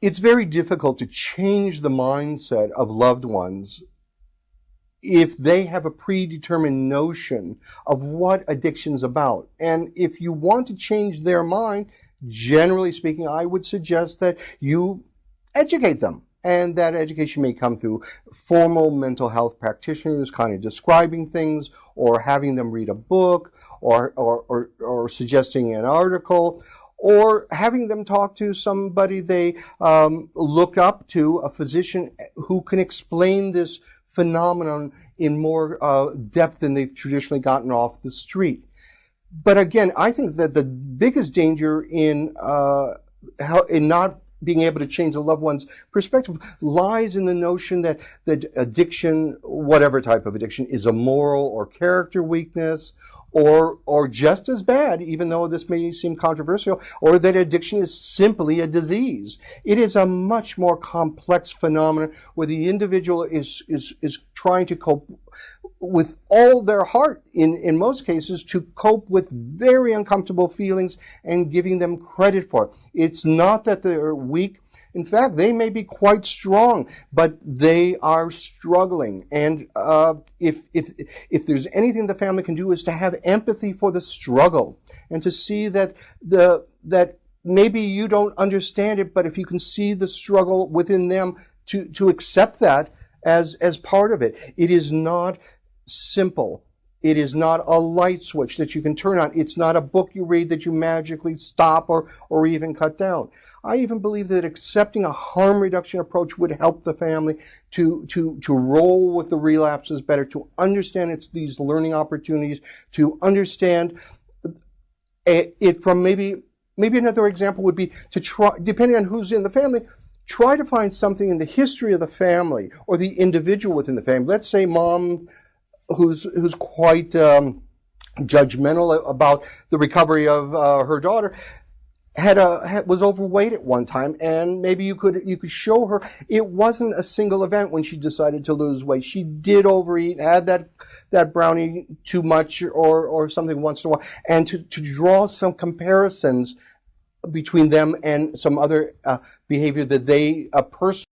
it's very difficult to change the mindset of loved ones if they have a predetermined notion of what addiction's about. And if you want to change their mind, generally speaking, I would suggest that you educate them. And that education may come through formal mental health practitioners kind of describing things, or having them read a book, or suggesting an article, or having them talk to somebody they look up to, a physician who can explain this phenomenon in more depth than they've traditionally gotten off the street. But again, I think that the biggest danger in not being able to change a loved one's perspective lies in the notion that addiction, whatever type of addiction, is a moral or character weakness, or just as bad, even though this may seem controversial, or that addiction is simply a disease. It is a much more complex phenomenon where the individual is trying to cope with all their heart, in most cases, to cope with very uncomfortable feelings and giving them credit for it. It's not that they're weak. In fact, they may be quite strong, but they are struggling. And if there's anything the family can do, is to have empathy for the struggle, and to see that that maybe you don't understand it, but if you can see the struggle within them, to accept that as part of it. It is not simple. It is not a light switch that you can turn on. It's not a book you read that you magically stop or even cut down. I even believe that accepting a harm reduction approach would help the family to roll with the relapses better, to understand these learning opportunities, to understand it from maybe another example would be to try, depending on who's in the family, try to find something in the history of the family or the individual within the family. Let's say mom, who's quite judgmental about the recovery of her daughter, was overweight at one time, and maybe you could show her it wasn't a single event when she decided to lose weight. She did overeat, had that brownie too much or something once in a while, and to draw some comparisons between them and some other behavior that they personally